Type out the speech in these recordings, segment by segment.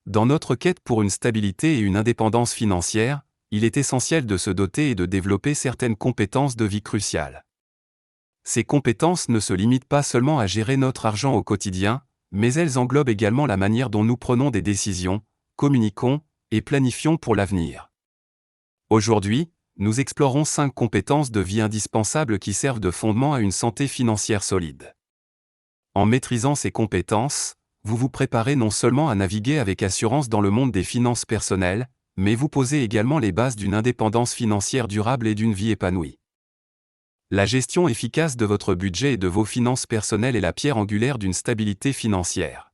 Dans notre quête pour une stabilité et une indépendance financière, il est essentiel de se doter et de développer certaines compétences de vie cruciales. Ces compétences ne se limitent pas seulement à gérer notre argent au quotidien, mais elles englobent également la manière dont nous prenons des décisions, communiquons et planifions pour l'avenir. Aujourd'hui, nous explorons 5 compétences de vie indispensables qui servent de fondement à une santé financière solide. En maîtrisant ces compétences, vous vous préparez non seulement à naviguer avec assurance dans le monde des finances personnelles, mais vous posez également les bases d'une indépendance financière durable et d'une vie épanouie. La gestion efficace de votre budget et de vos finances personnelles est la pierre angulaire d'une stabilité financière.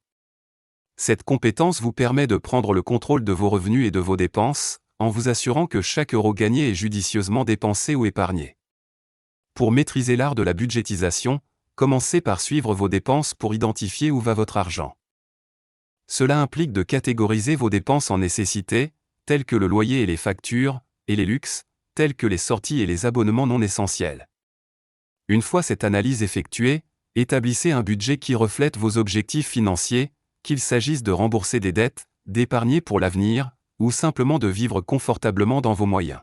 Cette compétence vous permet de prendre le contrôle de vos revenus et de vos dépenses, en vous assurant que chaque euro gagné est judicieusement dépensé ou épargné. Pour maîtriser l'art de la budgétisation, commencez par suivre vos dépenses pour identifier où va votre argent. Cela implique de catégoriser vos dépenses en nécessités, telles que le loyer et les factures, et les luxes, tels que les sorties et les abonnements non essentiels. Une fois cette analyse effectuée, établissez un budget qui reflète vos objectifs financiers, qu'il s'agisse de rembourser des dettes, d'épargner pour l'avenir, ou simplement de vivre confortablement dans vos moyens.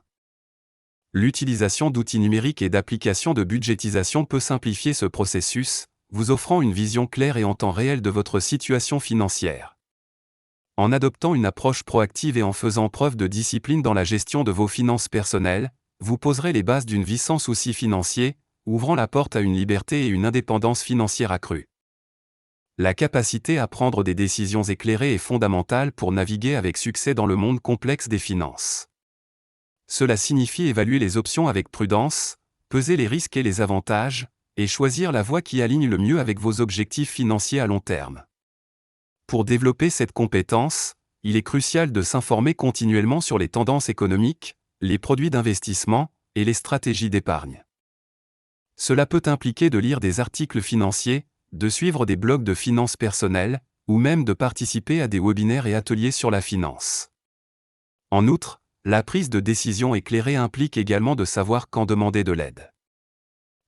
L'utilisation d'outils numériques et d'applications de budgétisation peut simplifier ce processus, vous offrant une vision claire et en temps réel de votre situation financière. En adoptant une approche proactive et en faisant preuve de discipline dans la gestion de vos finances personnelles, vous poserez les bases d'une vie sans soucis financiers, ouvrant la porte à une liberté et une indépendance financière accrue. La capacité à prendre des décisions éclairées est fondamentale pour naviguer avec succès dans le monde complexe des finances. Cela signifie évaluer les options avec prudence, peser les risques et les avantages, et choisir la voie qui aligne le mieux avec vos objectifs financiers à long terme. Pour développer cette compétence, il est crucial de s'informer continuellement sur les tendances économiques, les produits d'investissement et les stratégies d'épargne. Cela peut impliquer de lire des articles financiers, de suivre des blogs de finances personnelles, ou même de participer à des webinaires et ateliers sur la finance. En outre, la prise de décision éclairée implique également de savoir quand demander de l'aide.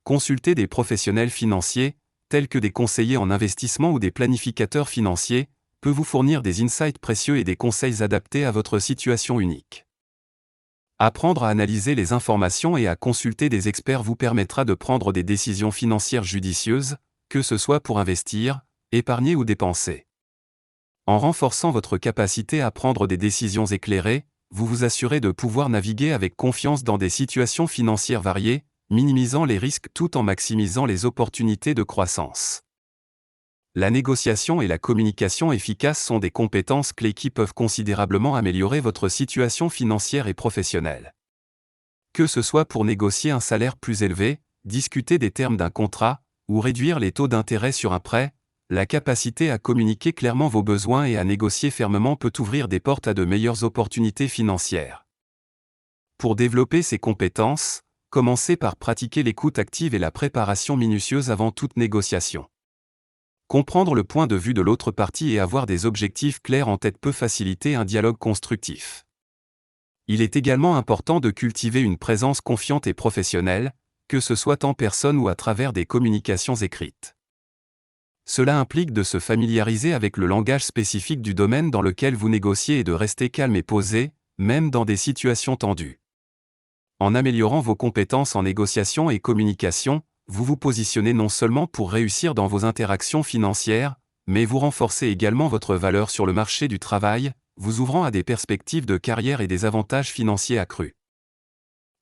Consulter des professionnels financiers, tels que des conseillers en investissement ou des planificateurs financiers, peut vous fournir des insights précieux et des conseils adaptés à votre situation unique. Apprendre à analyser les informations et à consulter des experts vous permettra de prendre des décisions financières judicieuses, que ce soit pour investir, épargner ou dépenser. En renforçant votre capacité à prendre des décisions éclairées, vous vous assurez de pouvoir naviguer avec confiance dans des situations financières variées, minimisant les risques tout en maximisant les opportunités de croissance. La négociation et la communication efficace sont des compétences clés qui peuvent considérablement améliorer votre situation financière et professionnelle. Que ce soit pour négocier un salaire plus élevé, discuter des termes d'un contrat, ou réduire les taux d'intérêt sur un prêt, la capacité à communiquer clairement vos besoins et à négocier fermement peut ouvrir des portes à de meilleures opportunités financières. Pour développer ces compétences, commencez par pratiquer l'écoute active et la préparation minutieuse avant toute négociation. Comprendre le point de vue de l'autre partie et avoir des objectifs clairs en tête peut faciliter un dialogue constructif. Il est également important de cultiver une présence confiante et professionnelle, que ce soit en personne ou à travers des communications écrites. Cela implique de se familiariser avec le langage spécifique du domaine dans lequel vous négociez et de rester calme et posé, même dans des situations tendues. En améliorant vos compétences en négociation et communication, vous vous positionnez non seulement pour réussir dans vos interactions financières, mais vous renforcez également votre valeur sur le marché du travail, vous ouvrant à des perspectives de carrière et des avantages financiers accrus.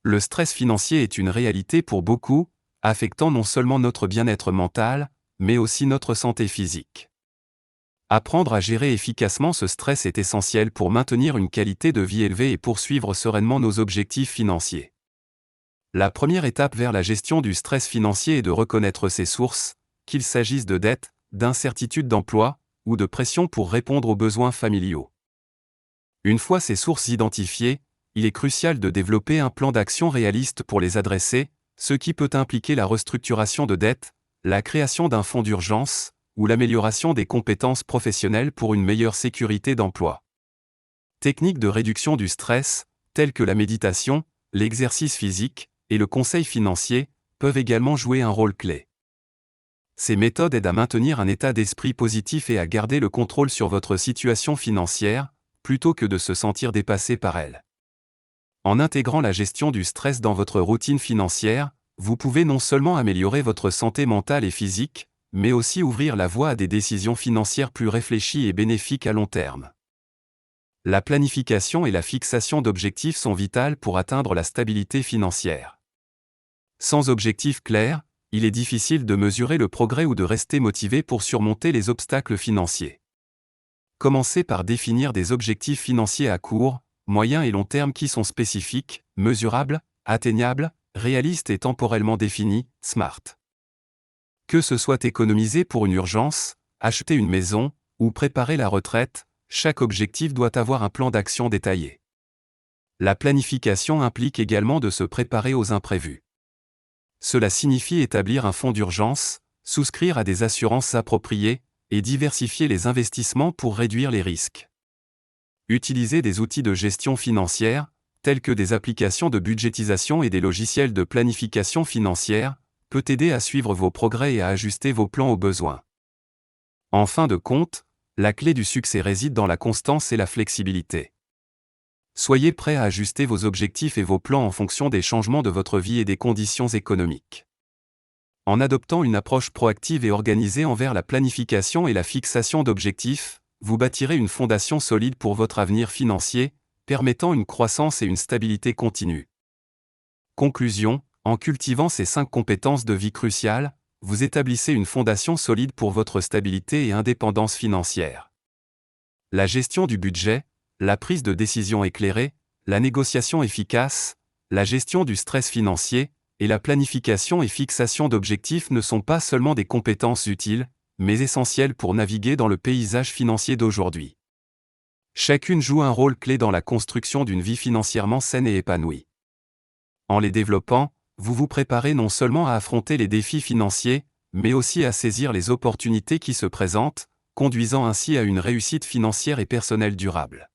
Le stress financier est une réalité pour beaucoup, affectant non seulement notre bien-être mental, mais aussi notre santé physique. Apprendre à gérer efficacement ce stress est essentiel pour maintenir une qualité de vie élevée et poursuivre sereinement nos objectifs financiers. La première étape vers la gestion du stress financier est de reconnaître ses sources, qu'il s'agisse de dettes, d'incertitudes d'emploi, ou de pression pour répondre aux besoins familiaux. Une fois ces sources identifiées, il est crucial de développer un plan d'action réaliste pour les adresser, ce qui peut impliquer la restructuration de dettes, la création d'un fonds d'urgence, ou l'amélioration des compétences professionnelles pour une meilleure sécurité d'emploi. Techniques de réduction du stress, telles que la méditation, l'exercice physique, et le conseil financier, peuvent également jouer un rôle clé. Ces méthodes aident à maintenir un état d'esprit positif et à garder le contrôle sur votre situation financière, plutôt que de se sentir dépassé par elle. En intégrant la gestion du stress dans votre routine financière, vous pouvez non seulement améliorer votre santé mentale et physique, mais aussi ouvrir la voie à des décisions financières plus réfléchies et bénéfiques à long terme. La planification et la fixation d'objectifs sont vitales pour atteindre la stabilité financière. Sans objectifs clairs, il est difficile de mesurer le progrès ou de rester motivé pour surmonter les obstacles financiers. Commencez par définir des objectifs financiers à court, moyen et long terme qui sont spécifiques, mesurables, atteignables, réalistes et temporellement définis, SMART. Que ce soit économiser pour une urgence, acheter une maison, ou préparer la retraite, chaque objectif doit avoir un plan d'action détaillé. La planification implique également de se préparer aux imprévus. Cela signifie établir un fonds d'urgence, souscrire à des assurances appropriées, et diversifier les investissements pour réduire les risques. Utiliser des outils de gestion financière, tels que des applications de budgétisation et des logiciels de planification financière, peut aider à suivre vos progrès et à ajuster vos plans aux besoins. En fin de compte, la clé du succès réside dans la constance et la flexibilité. Soyez prêt à ajuster vos objectifs et vos plans en fonction des changements de votre vie et des conditions économiques. En adoptant une approche proactive et organisée envers la planification et la fixation d'objectifs, vous bâtirez une fondation solide pour votre avenir financier, permettant une croissance et une stabilité continue. Conclusion, en cultivant ces 5 compétences de vie cruciales, vous établissez une fondation solide pour votre stabilité et indépendance financière. La gestion du budget, la prise de décision éclairée, la négociation efficace, la gestion du stress financier, et la planification et fixation d'objectifs ne sont pas seulement des compétences utiles, mais essentielles pour naviguer dans le paysage financier d'aujourd'hui. Chacune joue un rôle clé dans la construction d'une vie financièrement saine et épanouie. En les développant, vous vous préparez non seulement à affronter les défis financiers, mais aussi à saisir les opportunités qui se présentent, conduisant ainsi à une réussite financière et personnelle durable.